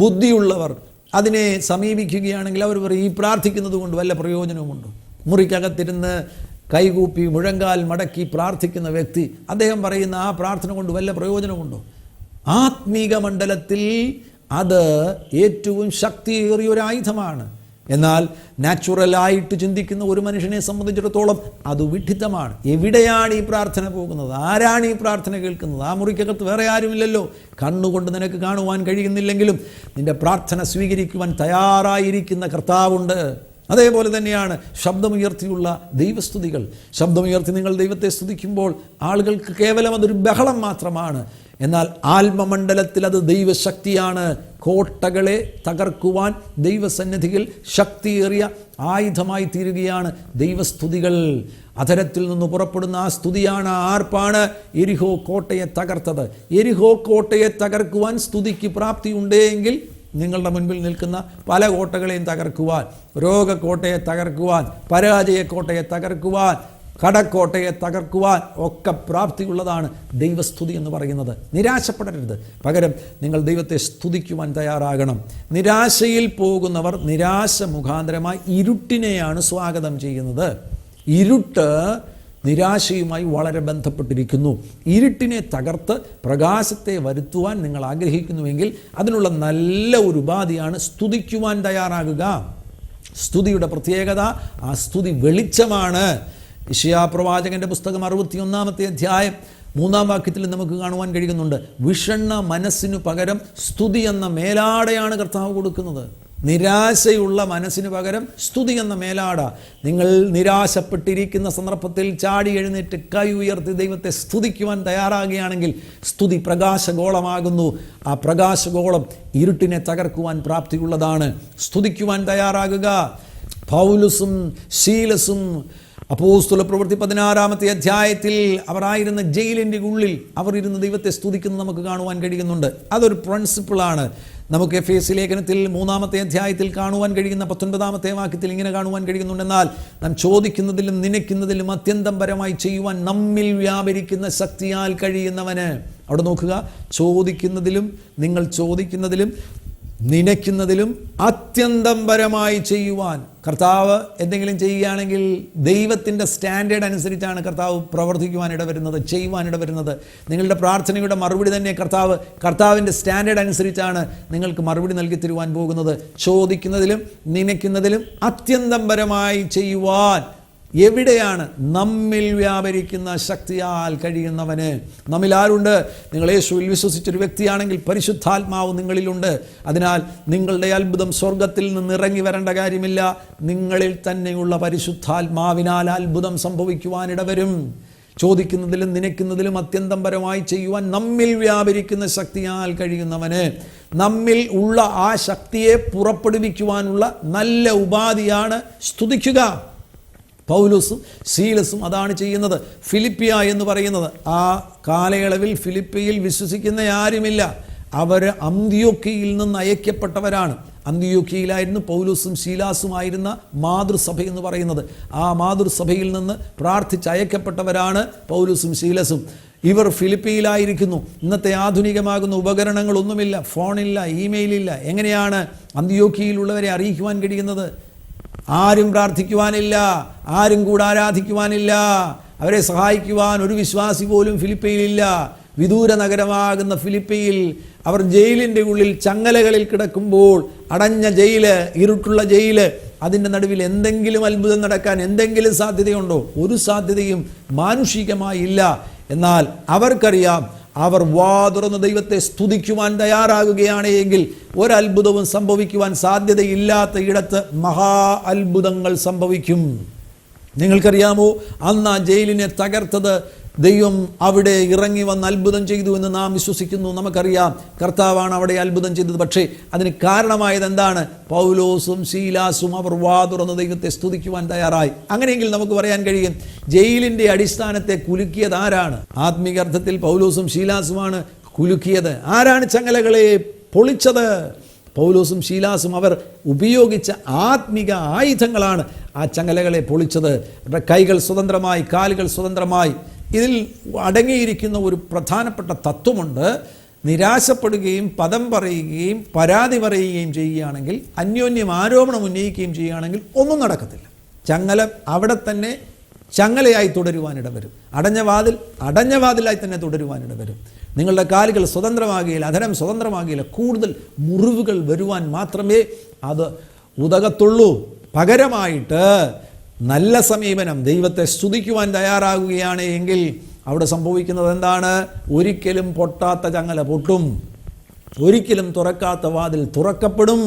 ബുദ്ധിയുള്ളവർ അതിനെ സമീപിക്കുകയാണെങ്കിൽ അവർ പറയും, ഈ പ്രാർത്ഥിക്കുന്നത് കൊണ്ട് വല്ല പ്രയോജനവുമുണ്ടോ? മുറിക്കകത്തിരുന്ന് കൈകൂപ്പി മുഴങ്കാൽ മടക്കി പ്രാർത്ഥിക്കുന്ന വ്യക്തി, അദ്ദേഹം പറയുന്ന ആ പ്രാർത്ഥന കൊണ്ട് വല്ല പ്രയോജനമുണ്ടോ? ആത്മീക മണ്ഡലത്തിൽ അത് ഏറ്റവും ശക്തിയേറിയ ഒരു ആയുധമാണ്. എന്നാൽ നാച്ചുറലായിട്ട് ചിന്തിക്കുന്ന ഒരു മനുഷ്യനെ സംബന്ധിച്ചിടത്തോളം അത് വിഡ്ഢിത്തമാണ്. എവിടെയാണ് ഈ പ്രാർത്ഥന പോകുന്നത്? ആരാണ് ഈ പ്രാർത്ഥന കേൾക്കുന്നത്? ആ മുറിക്കകത്ത് വേറെ ആരുമില്ലല്ലോ. കണ്ണുകൊണ്ട് നിനക്ക് കാണുവാൻ കഴിയുന്നില്ലെങ്കിലും നിന്റെ പ്രാർത്ഥന സ്വീകരിക്കുവാൻ തയ്യാറായിരിക്കുന്ന കർത്താവുണ്ട്. അതേപോലെ തന്നെയാണ് ശബ്ദമുയർത്തിയുള്ള ദൈവസ്തുതികൾ. ശബ്ദമുയർത്തി നിങ്ങൾ ദൈവത്തെ സ്തുതിക്കുമ്പോൾ ആളുകൾക്ക് കേവലം അതൊരു ബഹളം മാത്രമാണ്. എന്നാൽ ആത്മമണ്ഡലത്തിൽ അത് ദൈവശക്തിയാണ്. കോട്ടകളെ തകർക്കുവാൻ ദൈവസന്നിധിയിൽ ശക്തിയേറിയ ആയുധമായി തീരുകയാണ് ദൈവസ്തുതികൾ. അധരത്തിൽ നിന്ന് പുറപ്പെടുന്ന ആ സ്തുതിയാണ്, ആർപ്പാണ് യെരിഹോ കോട്ടയെ തകർത്തത്. യെരിഹോ കോട്ടയെ തകർക്കുവാൻ സ്തുതിക്ക് പ്രാപ്തിയുണ്ടെങ്കിൽ നിങ്ങളുടെ മുൻപിൽ നിൽക്കുന്ന പല കോട്ടകളെയും തകർക്കുവാൻ, രോഗക്കോട്ടയെ തകർക്കുവാൻ, പരാജയക്കോട്ടയെ തകർക്കുവാൻ, കടക്കോട്ടയെ തകർക്കുവാൻ ഒക്കെ പ്രാപ്തിയുള്ളതാണ് ദൈവസ്തുതി എന്ന് പറയുന്നത്. നിരാശപ്പെടരുത്. പകരം നിങ്ങൾ ദൈവത്തെ സ്തുതിക്കുവാൻ തയ്യാറാകണം. നിരാശയിൽ പോകുന്നവർ നിരാശ മുഖാന്തരമായി ഇരുട്ടിനെയാണ് സ്വാഗതം ചെയ്യുന്നത്. ഇരുട്ട് നിരാശയുമായി വളരെ ബന്ധപ്പെട്ടിരിക്കുന്നു. ഇരുട്ടിനെ തകർത്ത് പ്രകാശത്തെ വരുത്തുവാൻ നിങ്ങൾ ആഗ്രഹിക്കുന്നുവെങ്കിൽ അതിനുള്ള നല്ല ഒരു ഉപാധിയാണ് സ്തുതിക്കുവാൻ തയ്യാറാകുക. സ്തുതിയുടെ പ്രത്യേകത, ആ സ്തുതി വെളിച്ചമാണ്. യെശയ്യാ പ്രവാചകന്റെ പുസ്തകം 61-ാമത്തെ അധ്യായം 3-ാം വാക്യത്തിൽ നമുക്ക് കാണുവാൻ കഴിയുന്നുണ്ട്. വിഷണ്ണ മനസ്സിനു പകരം സ്തുതി എന്ന മേലാടയാണ് കർത്താവ് കൊടുക്കുന്നത്. നിരാശയുള്ള മനസ്സിന് പകരം സ്തുതി എന്ന മേലാട. നിങ്ങൾ നിരാശപ്പെട്ടിരിക്കുന്ന സന്ദർഭത്തിൽ ചാടി എഴുന്നേറ്റ് കൈ ഉയർത്തി ദൈവത്തെ സ്തുതിക്കുവാൻ തയ്യാറാകുകയാണെങ്കിൽ സ്തുതി പ്രകാശഗോളമാകുന്നു. ആ പ്രകാശഗോളം ഇരുട്ടിനെ തകർക്കുവാൻ പ്രാപ്തിയുള്ളതാണ്. സ്തുതിക്കുവാൻ തയ്യാറാകുക. പൗലോസും ശീലസും അപ്പോസ്തല പ്രവൃത്തി 16-ാമത്തെ അധ്യായത്തിൽ അവർ ആയിരുന്ന ജയിലിൻ്റെ ഉള്ളിൽ അവർ ഇരുന്ന് ദൈവത്തെ സ്തുതിക്കുന്നത് നമുക്ക് കാണുവാൻ കഴിയുന്നുണ്ട്. അതൊരു പ്രിൻസിപ്പിളാണ്. നമുക്ക് എഫേസ്യ ലേഖനത്തിൽ 3-ാമത്തെ അധ്യായത്തിൽ കാണുവാൻ കഴിയുന്ന 19-ാമത്തെ വാക്യത്തിൽ ഇങ്ങനെ കാണുവാൻ കഴിയുന്നുണ്ട്. എന്നാൽ നാം ചോദിക്കുന്നതിലും നനയ്ക്കുന്നതിലും അത്യന്തം പരമായി ചെയ്യുവാൻ നമ്മിൽ വ്യാപരിക്കുന്ന ശക്തിയാൽ കഴിയുന്നവന്. അവിടെ നോക്കുക, ചോദിക്കുന്നതിലും നിങ്ങൾ ചോദിക്കുന്നതിലും നനയ്ക്കുന്നതിലും അത്യന്തം പരമായി ചെയ്യുവാൻ. കർത്താവ് എന്തെങ്കിലും ചെയ്യുകയാണെങ്കിൽ ദൈവത്തിൻ്റെ സ്റ്റാൻഡേർഡ് അനുസരിച്ചാണ് കർത്താവ് പ്രവർത്തിക്കുവാനിട വരുന്നത്, ചെയ്യുവാനിട വരുന്നത്. നിങ്ങളുടെ പ്രാർത്ഥനയുടെ മറുപടി തന്നെ കർത്താവിൻ്റെ സ്റ്റാൻഡേർഡ് അനുസരിച്ചാണ് നിങ്ങൾക്ക് മറുപടി നൽകി തരുവാൻ പോകുന്നത്. ചോദിക്കുന്നതിലും നനയ്ക്കുന്നതിലും അത്യന്തം പരമായി ചെയ്യുവാൻ. എവിടെയാണ്? നമ്മിൽ വ്യാപരിക്കുന്ന ശക്തിയാൽ കഴിയുന്നവന്. നമ്മിൽ ആരുണ്ട്? നിങ്ങൾ യേശുവിൽ വിശ്വസിച്ചൊരു വ്യക്തിയാണെങ്കിൽ പരിശുദ്ധാത്മാവ് നിങ്ങളിലുണ്ട്. അതിനാൽ നിങ്ങളുടെ അത്ഭുതം സ്വർഗത്തിൽ നിന്ന് ഇറങ്ങി വരേണ്ട കാര്യമില്ല. നിങ്ങളിൽ തന്നെയുള്ള പരിശുദ്ധാത്മാവിനാൽ അത്ഭുതം സംഭവിക്കുവാനിട വരും. ചോദിക്കുന്നതിലും നനയ്ക്കുന്നതിലും അത്യന്തം പരമായി ചെയ്യുവാൻ നമ്മിൽ വ്യാപരിക്കുന്ന ശക്തിയാൽ കഴിയുന്നവന്. നമ്മിൽ ഉള്ള ആ ശക്തിയെ പുറപ്പെടുവിക്കുവാനുള്ള നല്ല ഉപാധിയാണ് സ്തുതിക്കുക. പൗലോസും ശീലസും അതാണ് ചെയ്യുന്നത്. ഫിലിപ്പിയ എന്ന് പറയുന്നത്, ആ കാലയളവിൽ ഫിലിപ്പിയിൽ വിശ്വസിക്കുന്ന ആരുമില്ല. അവർ അന്ത്യോക്യയിൽ നിന്ന് അയക്കപ്പെട്ടവരാണ്. അന്ത്യോക്യയിലായിരുന്നു പൗലോസും ശീലാസുമായിരുന്ന മാതൃസഭ എന്ന് പറയുന്നത്. ആ മാതൃസഭയിൽ നിന്ന് പ്രാർത്ഥിച്ച് അയക്കപ്പെട്ടവരാണ് പൗലോസും ശീലസും. ഇവർ ഫിലിപ്പിയിലായിരിക്കുന്നു. ഇന്നത്തെ ആധുനികമാകുന്ന ഉപകരണങ്ങളൊന്നുമില്ല, ഫോണില്ല, ഇമെയിലില്ല. എങ്ങനെയാണ് അന്ത്യോക്യയിലുള്ളവരെ അറിയിക്കുവാൻ കഴിയുന്നത്? ആരും പ്രാർത്ഥിക്കുവാനില്ല, ആരും കൂടെ ആരാധിക്കുവാനില്ല, അവരെ സഹായിക്കുവാൻ ഒരു വിശ്വാസി പോലും ഫിലിപ്പിയിലില്ല. വിദൂര നഗരമാകുന്ന ഫിലിപ്പിയിൽ അവർ ജയിലിൻ്റെ ഉള്ളിൽ ചങ്ങലകളിൽ കിടക്കുമ്പോൾ, അടഞ്ഞ ജയില്, ഇരുട്ടുള്ള ജയില്, അതിൻ്റെ നടുവിൽ എന്തെങ്കിലും അത്ഭുതം നടക്കാൻ എന്തെങ്കിലും സാധ്യതയുണ്ടോ? ഒരു സാധ്യതയും മാനുഷികമായി ഇല്ല. എന്നാൽ അവർക്കറിയാം, അവർ വാ തുറന്ന് ദൈവത്തെ സ്തുതിക്കുവാൻ തയ്യാറാകുകയാണ് എങ്കിൽ ഒരത്ഭുതവും സംഭവിക്കുവാൻ സാധ്യതയില്ലാത്ത ഇടത്ത് മഹാ അത്ഭുതങ്ങൾ സംഭവിക്കും. നിങ്ങൾക്കറിയാമോ, അന്ന് ആ ജയിലിനെ തകർത്തത് ദൈവം അവിടെ ഇറങ്ങി വന്ന് അത്ഭുതം ചെയ്തു എന്ന് നാം വിശ്വസിക്കുന്നു. നമുക്കറിയാം കർത്താവാണ് അവിടെ അത്ഭുതം ചെയ്തത്. പക്ഷേ അതിന് കാരണമായത് എന്താണ്? പൗലോസും ശീലാസും അവർ വാ തുറന്ന് ദൈവത്തെ സ്തുതിക്കുവാൻ തയ്യാറായി. അങ്ങനെയെങ്കിൽ നമുക്ക് പറയാൻ കഴിയും, ജയിലിൻ്റെ അടിസ്ഥാനത്തെ കുലുക്കിയത് ആരാണ്? ആത്മീക അർത്ഥത്തിൽ പൗലോസും ശീലാസുമാണ് കുലുക്കിയത്. ആരാണ് ചങ്ങലകളെ പൊളിച്ചത്? പൗലോസും ശീലാസും അവർ ഉപയോഗിച്ച ആത്മിക ആയുധങ്ങളാണ് ആ ചങ്ങലകളെ പൊളിച്ചത്. അവരുടെ കൈകൾ സ്വതന്ത്രമായി, കാലുകൾ സ്വതന്ത്രമായി. ഇതിൽ അടങ്ങിയിരിക്കുന്ന ഒരു പ്രധാനപ്പെട്ട തത്വമുണ്ട്. നിരാശപ്പെടുകയും പദം പറയുകയും പരാതി പറയുകയും ചെയ്യുകയാണെങ്കിൽ, അന്യോന്യം ആരോപണം ഉന്നയിക്കുകയും ചെയ്യുകയാണെങ്കിൽ ഒന്നും നടക്കത്തില്ല. ചങ്ങല അവിടെ തന്നെ ചങ്ങലയായി തുടരുവാനിട വരും. അടഞ്ഞ വാതിലായി തന്നെ തുടരുവാനിട വരും. നിങ്ങളുടെ കാലുകൾ സ്വതന്ത്രമാകുകയില്ല, അധരം സ്വതന്ത്രമാകുകയില്ല. കൂടുതൽ മുറിവുകൾ വരുവാൻ മാത്രമേ അത് ഉതകത്തുള്ളൂ. പകരമായിട്ട് നല്ല സമീപനം, ദൈവത്തെ സ്തുതിക്കുവാൻ തയ്യാറാകുകയാണ് എങ്കിൽ അവിടെ സംഭവിക്കുന്നത് എന്താണ്? ഒരിക്കലും പൊട്ടാത്ത ചങ്ങല പൊട്ടും, ഒരിക്കലും തുറക്കാത്ത വാതിൽ തുറക്കപ്പെടും,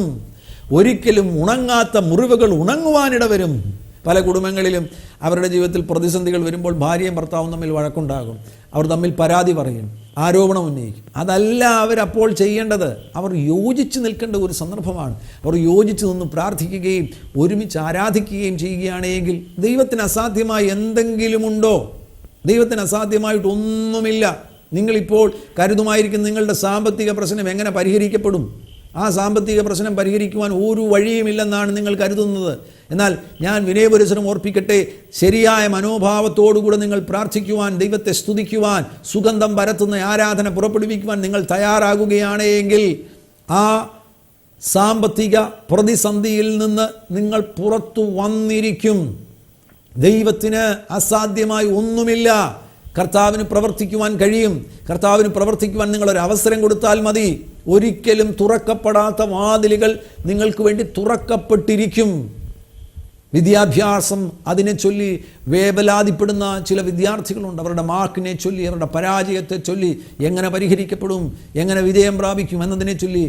ഒരിക്കലും ഉണങ്ങാത്ത മുറിവുകൾ ഉണങ്ങുവാനിട വരും. പല കുടുംബങ്ങളിലും അവരുടെ ജീവിതത്തിൽ പ്രതിസന്ധികൾ വരുമ്പോൾ ഭാര്യയും ഭർത്താവും തമ്മിൽ വഴക്കുണ്ടാകും. അവർ തമ്മിൽ പരാതി പറയും, ആരോപണം ഉന്നയിക്കും. അതല്ല അവരപ്പോൾ ചെയ്യേണ്ടത്. അവർ യോജിച്ച് നിൽക്കേണ്ട ഒരു സന്ദർഭമാണ്. അവർ യോജിച്ച് നിന്ന് പ്രാർത്ഥിക്കുകയും ഒരുമിച്ച് ആരാധിക്കുകയും ചെയ്യുകയാണെങ്കിൽ ദൈവത്തിന് അസാധ്യമായി എന്തെങ്കിലുമുണ്ടോ? ദൈവത്തിന് അസാധ്യമായിട്ടൊന്നുമില്ല. നിങ്ങളിപ്പോൾ കരുതുമായിരിക്കും നിങ്ങളുടെ സാമ്പത്തിക പ്രശ്നം എങ്ങനെ പരിഹരിക്കപ്പെടും? ആ സാമ്പത്തിക പ്രശ്നം പരിഹരിക്കുവാൻ ഒരു വഴിയുമില്ലെന്നാണ് നിങ്ങൾ കരുതുന്നത്. എന്നാൽ ഞാൻ വിനയപരിസരം ഓർപ്പിക്കട്ടെ, ശരിയായ മനോഭാവത്തോടുകൂടെ നിങ്ങൾ പ്രാർത്ഥിക്കുവാൻ, ദൈവത്തെ സ്തുതിക്കുവാൻ, സുഗന്ധം പരത്തുന്ന ആരാധന പുറപ്പെടുവിക്കുവാൻ നിങ്ങൾ തയ്യാറാകുകയാണ് എങ്കിൽ ആ സാമ്പത്തിക പ്രതിസന്ധിയിൽ നിന്ന് നിങ്ങൾ പുറത്തു വന്നിരിക്കും. ദൈവത്തിന് അസാധ്യമായി ഒന്നുമില്ല. കർത്താവിന് പ്രവർത്തിക്കുവാൻ കഴിയും. കർത്താവിന് പ്രവർത്തിക്കുവാൻ നിങ്ങളൊരു അവസരം കൊടുത്താൽ മതി. ഒരിക്കലും തുറക്കപ്പെടാത്ത വാതിലുകൾ നിങ്ങൾക്ക് വേണ്ടി തുറക്കപ്പെട്ടിരിക്കും. വിദ്യാഭ്യാസം, അതിനെ ചൊല്ലി വേവലാതിപ്പെടുന്ന ചില വിദ്യാർത്ഥികളുണ്ട്. അവരുടെ മാർക്കിനെ ചൊല്ലി, അവരുടെ പരാജയത്തെ ചൊല്ലി എങ്ങനെ പരിഹരിക്കപ്പെടും, എങ്ങനെ വിജയം പ്രാപിക്കും എന്നതിനെ ചൊല്ലി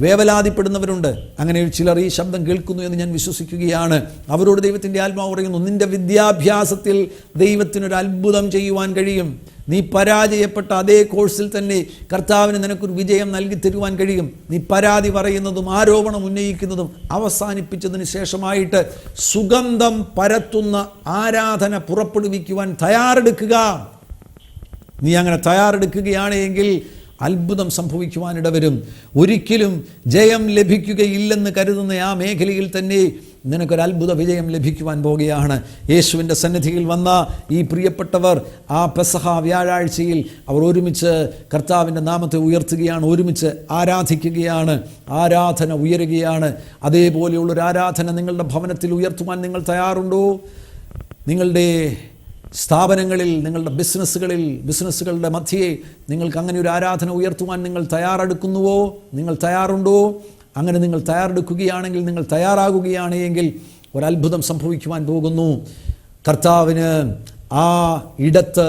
വേവലാതിപ്പെടുന്നവരുണ്ട്. അങ്ങനെ ചിലർ ഈ ശബ്ദം കേൾക്കുന്നു എന്ന് ഞാൻ വിശ്വസിക്കുകയാണ്. അവരോട് ദൈവത്തിൻ്റെ ആത്മാവ് പറയുന്നു, നിന്റെ വിദ്യാഭ്യാസത്തിൽ ദൈവത്തിനൊരു അത്ഭുതം ചെയ്യുവാൻ കഴിയും. നീ പരാജയപ്പെട്ട അതേ കോഴ്സിൽ തന്നെ കർത്താവിന് നിനക്കൊരു വിജയം നൽകി തരുവാൻ കഴിയും. നീ പരാതി പറയുന്നതും ആരോപണം ഉന്നയിക്കുന്നതും അവസാനിപ്പിച്ചതിന് ശേഷമായിട്ട് സുഗന്ധം പരത്തുന്ന ആരാധന പുറപ്പെടുവിക്കുവാൻ തയ്യാറെടുക്കുക. നീ അങ്ങനെ തയ്യാറെടുക്കുകയാണെങ്കിൽ അത്ഭുതം സംഭവിക്കുവാനിടവരും. ഒരിക്കലും ജയം ലഭിക്കുകയില്ലെന്ന് കരുതുന്ന ആ മേഖലയിൽ തന്നെ നിനക്കൊരു അത്ഭുത വിജയം ലഭിക്കുവാൻ പോകുകയാണ്. യേശുവിൻ്റെ സന്നിധിയിൽ വന്ന ഈ പ്രിയപ്പെട്ടവർ ആ പെസഹ വ്യാഴാഴ്ചയിൽ അവർ ഒരുമിച്ച് കർത്താവിൻ്റെ നാമത്തെ ഉയർത്തുകയാണ്, ഒരുമിച്ച് ആരാധിക്കുകയാണ്, ആരാധന ഉയരുകയാണ്. അതേപോലെയുള്ളൊരു ആരാധന നിങ്ങളുടെ ഭവനത്തിൽ ഉയർത്തുവാൻ നിങ്ങൾ തയ്യാറുണ്ടോ? നിങ്ങളുടെ സ്ഥാപനങ്ങളിൽ, നിങ്ങളുടെ ബിസിനസ്സുകളുടെ മധ്യേ നിങ്ങൾക്ക് അങ്ങനെ ഒരു ആരാധന ഉയർത്തുവാൻ നിങ്ങൾ തയ്യാറെടുക്കുന്നുവോ? നിങ്ങൾ തയ്യാറുണ്ടോ? അങ്ങനെ നിങ്ങൾ തയ്യാറെടുക്കുകയാണെങ്കിൽ, നിങ്ങൾ തയ്യാറാകുകയാണ് എങ്കിൽ ഒരത്ഭുതം സംഭവിക്കുവാൻ പോകുന്നു. കർത്താവിന് ആ ഇടത്ത്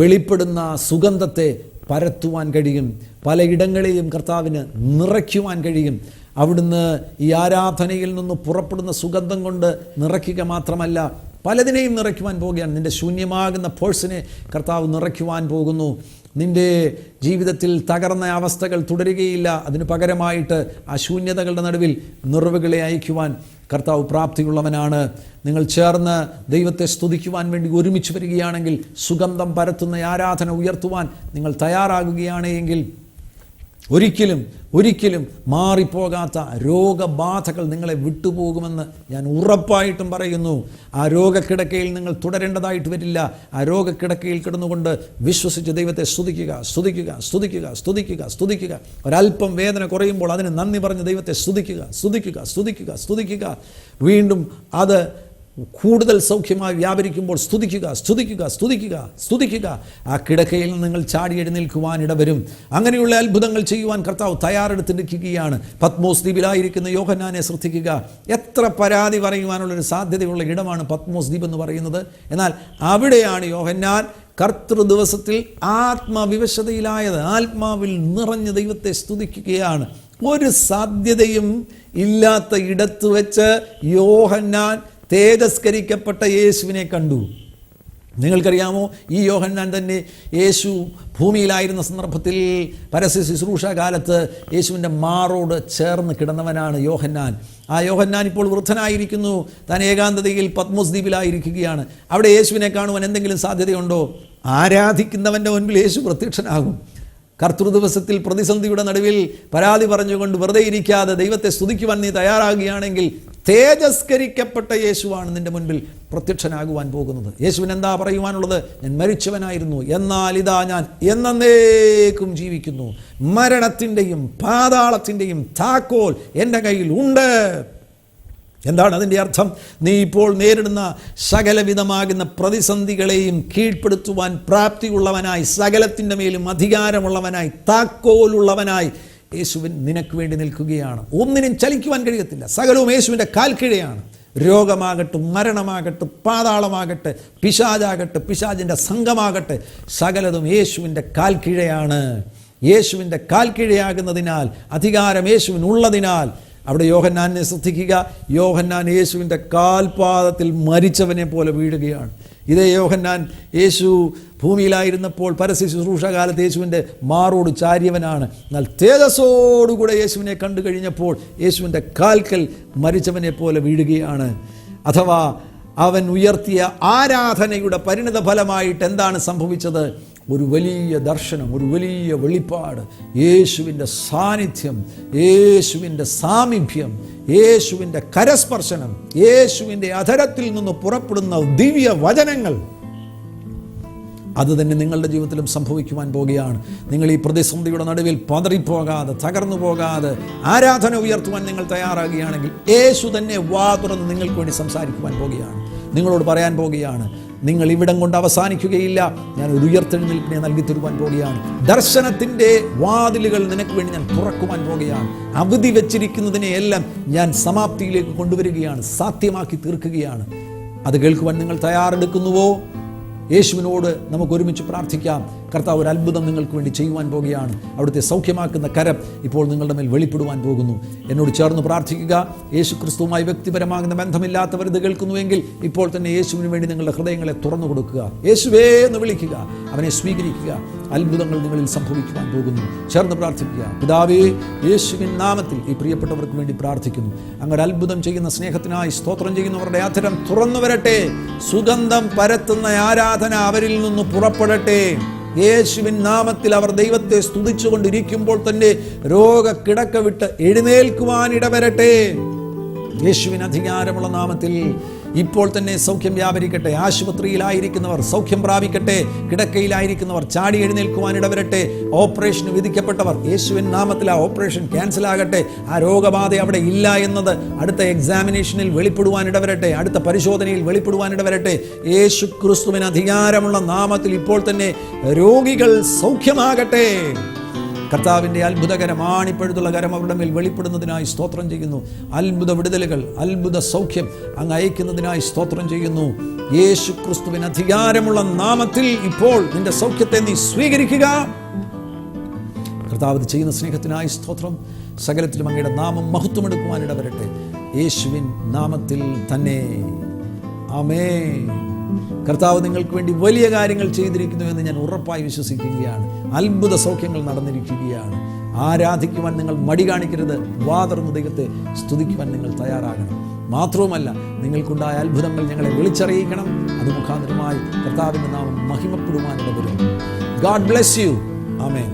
വെളിപ്പെടുന്ന സുഗന്ധത്തെ പരത്തുവാൻ കഴിയും. പലയിടങ്ങളെയും കർത്താവിന് നിറയ്ക്കുവാൻ കഴിയും. അവിടുന്ന് ഈ ആരാധനയിൽ നിന്ന് പുറപ്പെടുന്ന സുഗന്ധം കൊണ്ട് നിറയ്ക്കുക മാത്രമല്ല, പലതിനെയും നിറയ്ക്കുവാൻ പോകുകയാണ്. നിൻ്റെ ശൂന്യമാകുന്ന പേഴ്സിനെ കർത്താവ് നിറയ്ക്കുവാൻ പോകുന്നു. നിൻ്റെ ജീവിതത്തിൽ തകർന്ന അവസ്ഥകൾ തുടരുകയില്ല. അതിന് പകരമായിട്ട് ആ ശൂന്യതകളുടെ നടുവിൽ നിറവുകളെ അയക്കുവാൻ കർത്താവ് പ്രാപ്തിയുള്ളവനാണ്. നിങ്ങൾ ചേർന്ന് ദൈവത്തെ സ്തുതിക്കുവാൻ വേണ്ടി ഒരുമിച്ച് വരികയാണെങ്കിൽ, സുഗന്ധം പരത്തുന്ന ആരാധന ഉയർത്തുവാൻ നിങ്ങൾ തയ്യാറാകുകയാണ് എങ്കിൽ ഒരിക്കലും മാറിപ്പോകാത്ത രോഗബാധകൾ നിങ്ങളെ വിട്ടുപോകുമെന്ന് ഞാൻ ഉറപ്പായിട്ടും പറയുന്നു. ആ രോഗക്കിടക്കയിൽ നിങ്ങൾ തുടരേണ്ടതായിട്ട് വരില്ല. ആ രോഗക്കിടക്കയിൽ കിടന്നുകൊണ്ട് വിശ്വസിച്ച് ദൈവത്തെ സ്തുതിക്കുക. ഒരല്പം വേദന കുറയുമ്പോൾ അതിന് നന്ദി പറഞ്ഞ് ദൈവത്തെ സ്തുതിക്കുക. വീണ്ടും അത് കൂടുതൽ സൗഖ്യമായി വ്യാപരിക്കുമ്പോൾ സ്തുതിക്കുക. ആ കിടക്കയിൽ നിന്ന് നിങ്ങൾ ചാടി എഴുന്നേൽക്കുവാൻ ഇടവരും. അങ്ങനെയുള്ള അത്ഭുതങ്ങൾ ചെയ്യുവാൻ കർത്താവ് തയ്യാറെടുത്തിരിക്കുകയാണ്. പത്മോസ് ദ്വീപിലായിരിക്കുന്ന യോഹന്നാനെ ശ്രദ്ധിക്കുക. എത്ര പരാതി പറയുവാനുള്ളൊരു സാധ്യതയുള്ള ഇടമാണ് പത്മോസ് ദ്വീപ് എന്ന് പറയുന്നത്. എന്നാൽ അവിടെയാണ് യോഹന്നാൻ കർത്തൃ ദിവസത്തിൽ ആത്മവിവശതയിലായത്. ആത്മാവിൽ നിറഞ്ഞ് ദൈവത്തെ സ്തുതിക്കുകയാണ്. ഒരു സാധ്യതയും ഇല്ലാത്ത ഇടത്ത് വെച്ച് യോഹന്നാൻ തേജസ്കരിക്കപ്പെട്ട യേശുവിനെ കണ്ടു. നിങ്ങൾക്കറിയാമോ, ഈ യോഹന്നാൻ തന്നെ യേശു ഭൂമിയിലായിരുന്ന സന്ദർഭത്തിൽ പരസ്യ ശുശ്രൂഷ കാലത്ത് യേശുവിൻ്റെ മാറോട് ചേർന്ന് കിടന്നവനാണ് യോഹന്നാൻ. ആ യോഹന്നാൻ ഇപ്പോൾ വൃദ്ധനായിരിക്കുന്നു. താൻ ഏകാന്തതയിൽ പത്മോസ് ദ്വീപിലായിരിക്കുകയാണ്. അവിടെ യേശുവിനെ കാണുവാൻ എന്തെങ്കിലും സാധ്യതയുണ്ടോ? ആരാധിക്കുന്നവൻ്റെ മുൻപിൽ യേശു പ്രത്യക്ഷനാകും. കർത്തൃദിവസത്തിൽ പ്രതിസന്ധിയുടെ നടുവിൽ പരാതി പറഞ്ഞുകൊണ്ട് വെറുതെ ഇരിക്കാതെ ദൈവത്തെ സ്തുതിക്കുവാൻ നീ തയ്യാറാകുകയാണെങ്കിൽ തേജസ്കരിക്കപ്പെട്ട യേശുവാണ് നിന്റെ മുൻപിൽ പ്രത്യക്ഷനാകുവാൻ പോകുന്നത്. യേശുവിന് എന്താ പറയുവാനുള്ളത്? ഞാൻ മരിച്ചവനായിരുന്നു, എന്നാൽ ഇതാ ഞാൻ എന്നേക്കും ജീവിക്കുന്നു. മരണത്തിൻ്റെയും പാതാളത്തിൻ്റെയും താക്കോൽ എൻ്റെ കയ്യിൽ ഉണ്ട്. എന്താണ് അതിൻ്റെ അർത്ഥം? നീ ഇപ്പോൾ നേരിടുന്ന സകലവിധമാകുന്ന പ്രതിസന്ധികളെയും കീഴ്പ്പെടുത്തുവാൻ പ്രാപ്തിയുള്ളവനായി, സകലത്തിൻ്റെ മേലും അധികാരമുള്ളവനായി, താക്കോലുള്ളവനായി യേശുവിൻ നിനക്ക് വേണ്ടി നിൽക്കുകയാണ്. ഒന്നിനും ചലിക്കുവാൻ കഴിയത്തില്ല. സകലവും യേശുവിൻ്റെ കാൽക്കീഴയാണ്. രോഗമാകട്ടെ, മരണമാകട്ടെ, പാതാളമാകട്ടെ, പിശാചാകട്ടെ, പിശാചിൻ്റെ സംഘമാകട്ടെ, സകലതും യേശുവിൻ്റെ കാൽക്കീഴയാണ്. യേശുവിൻ്റെ കാൽക്കീഴയാകുന്നതിനാൽ, അധികാരം യേശുവിനുള്ളതിനാൽ അവിടെ യോഹന്നാനെ ശ്രദ്ധിക്കുക. യോഹന്നാൻ യേശുവിൻ്റെ കാൽപാദത്തിൽ മരിച്ചവനെ പോലെ വീഴുകയാണ്. ഇതേ യോഹന്നാൻ യേശു ഭൂമിയിലായിരുന്നപ്പോൾ പരസ്യ ശുശ്രൂഷ കാലത്ത് യേശുവിൻ്റെ മാറോട് ചാരിയവനാണ്. എന്നാൽ തേജസ്സോടുകൂടെ യേശുവിനെ കണ്ടു കഴിഞ്ഞപ്പോൾ യേശുവിൻ്റെ കാൽക്കൽ മരിച്ചവനെ പോലെ വീഴുകയാണ്. അഥവാ അവൻ ഉയർത്തിയ ആരാധനയുടെ പരിണിത ഫലമായിട്ട് എന്താണ് സംഭവിച്ചത്? ഒരു വലിയ ദർശനം, ഒരു വലിയ വെളിപ്പാട്, യേശുവിൻ്റെ സാന്നിധ്യം, യേശുവിൻ്റെ സാമീപ്യം, യേശുവിൻ്റെ കരസ്പർശനം, യേശുവിൻ്റെ അധരത്തിൽ നിന്ന് പുറപ്പെടുന്ന ദിവ്യ വചനങ്ങൾ, അത് തന്നെ നിങ്ങളുടെ ജീവിതത്തിലും സംഭവിക്കുവാൻ പോകുകയാണ്. നിങ്ങൾ ഈ പ്രതിസന്ധിയുടെ നടുവിൽ പതറിപ്പോകാതെ, തകർന്നു പോകാതെ ആരാധന ഉയർത്തുവാൻ നിങ്ങൾ തയ്യാറാകുകയാണെങ്കിൽ യേശു തന്നെ വാ തുറന്ന് നിങ്ങൾക്ക് വേണ്ടി സംസാരിക്കുവാൻ പോകുകയാണ്. നിങ്ങളോട് പറയാൻ പോകുകയാണ്, നിങ്ങൾ ഇവിടം കൊണ്ട് അവസാനിക്കുകയില്ല, ഞാൻ ഒരു ഉയർത്തെഴുന്നേൽപ്പിനെ നൽകി തരുവാൻ പോകുകയാണ്. ദർശനത്തിൻ്റെ വാതിലുകൾ നിനക്ക് വേണ്ടി ഞാൻ തുറക്കുവാൻ പോകുകയാണ്. അവധി വെച്ചിരിക്കുന്നതിനെയെല്ലാം ഞാൻ സമാപ്തിയിലേക്ക് കൊണ്ടുവരികയാണ്, സാധ്യമാക്കി തീർക്കുകയാണ്. അത് കേൾക്കുവാൻ നിങ്ങൾ തയ്യാറെടുക്കുന്നുവോ? യേശുവിനോട് നമുക്ക് ഒരുമിച്ച് പ്രാർത്ഥിക്കാം. കർത്താവ് ഒരു അത്ഭുതം നിങ്ങൾക്ക് വേണ്ടി ചെയ്യുവാൻ പോകുകയാണ്. അവിടുത്തെ സൗഖ്യമാക്കുന്ന കരം ഇപ്പോൾ നിങ്ങളുടെ മേൽ വെളിപ്പെടുവാൻ പോകുന്നു. എന്നോട് ചേർന്ന് പ്രാർത്ഥിക്കുക. യേശു ക്രിസ്തുവുമായി വ്യക്തിപരമാകുന്ന ബന്ധമില്ലാത്തവർ ഇത് കേൾക്കുന്നുവെങ്കിൽ ഇപ്പോൾ തന്നെ യേശുവിന് വേണ്ടി നിങ്ങളുടെ ഹൃദയങ്ങളെ തുറന്നു കൊടുക്കുക. യേശുവേ എന്ന് വിളിക്കുക, അവനെ സ്വീകരിക്കുക. അത്ഭുതങ്ങൾ നിങ്ങളിൽ സംഭവിക്കുവാൻ പോകുന്നു. ചേർന്ന് പ്രാർത്ഥിക്കുക. പിതാവേ, യേശുവിൻ നാമത്തിൽ ഈ പ്രിയപ്പെട്ടവർക്ക് വേണ്ടി പ്രാർത്ഥിക്കുന്നു. അങ്ങനെ അത്ഭുതം ചെയ്യുന്ന സ്നേഹത്തിനായി സ്തോത്രം ചെയ്യുന്നവരുടെ അധരം തുറന്നു വരട്ടെ. സുഗന്ധം പരത്തുന്ന ആരാധന അവരിൽ നിന്ന് പുറപ്പെടട്ടെ. യേശുവിൻ നാമത്തിൽ അവർ ദൈവത്തെ സ്തുതിച്ചുകൊണ്ടിരിക്കുമ്പോൾ തന്നെ രോഗക്കിടക്ക വിട്ട് എഴുന്നേൽക്കുവാൻ ഇടവരട്ടെ. യേശുവിന് അധികാരമുള്ള നാമത്തിൽ ഇപ്പോൾ തന്നെ സൗഖ്യം വ്യാപരിക്കട്ടെ. ആശുപത്രിയിലായിരിക്കുന്നവർ സൗഖ്യം പ്രാപിക്കട്ടെ. കിടക്കയിലായിരിക്കുന്നവർ ചാടി എഴുന്നേൽക്കുവാൻ ഇടവരട്ടെ. ഓപ്പറേഷന് വിധിക്കപ്പെട്ടവർ യേശുവിൻ നാമത്തിൽ ആ ഓപ്പറേഷൻ ക്യാൻസൽ ആകട്ടെ. ആ രോഗബാധ അവിടെ ഇല്ല എന്നത് അടുത്ത എക്സാമിനേഷനിൽ വെളിപ്പെടുവാൻ ഇടവരട്ടെ. അടുത്ത പരിശോധനയിൽ വെളിപ്പെടുവാൻ ഇടവരട്ടെ. യേശു ക്രിസ്തുവിന് അധികാരമുള്ള നാമത്തിൽ ഇപ്പോൾ തന്നെ രോഗികൾ സൗഖ്യമാകട്ടെ. കർത്താവിൻ്റെ അത്ഭുതകരം, ആണിപ്പഴുതുള്ള കരം അവരുടെ മേൽ വെളിപ്പെടുന്നതിനായി സ്തോത്രം ചെയ്യുന്നു. അത്ഭുത വിടുതലുകൾ, അത്ഭുത സൗഖ്യം അങ്ങ് അയക്കുന്നതിനായി സ്തോത്രം ചെയ്യുന്നു. യേശു ക്രിസ്തുവിന് അധികാരമുള്ള നാമത്തിൽ ഇപ്പോൾ നിന്റെ സൗഖ്യത്തെ നീ സ്വീകരിക്കുക. കർത്താവ് ചെയ്യുന്ന സ്നേഹത്തിനായി സ്തോത്രം. സകലത്തിലും അങ്ങയുടെ നാമം മഹത്വമെടുക്കുവാനിട വരട്ടെ. യേശുവിൻ നാമത്തിൽ തന്നെ ആമേൻ. കർത്താവ് നിങ്ങൾക്ക് വേണ്ടി വലിയ കാര്യങ്ങൾ ചെയ്തിരിക്കുന്നുവെന്ന് ഞാൻ ഉറപ്പായി വിശ്വസിക്കുകയാണ്. അത്ഭുത സൗഖ്യങ്ങൾ നടന്നിരിക്കുകയാണ്. ആരാധിക്കുവാൻ നിങ്ങൾ മടി കാണിക്കരുത്. വാതുറന്ന് ദൈവത്തെ സ്തുതിക്കുവാൻ നിങ്ങൾ തയ്യാറാകണം. മാത്രവുമല്ല, നിങ്ങൾക്കുണ്ടായ അത്ഭുതങ്ങൾ ഞങ്ങളെ വിളിച്ചറിയിക്കണം. അത് മുഖാന്തരമായി കർത്താവിൻ്റെ നാമം മഹിമപ്പെടുവാനിട വരും. God bless you. ആമേൻ.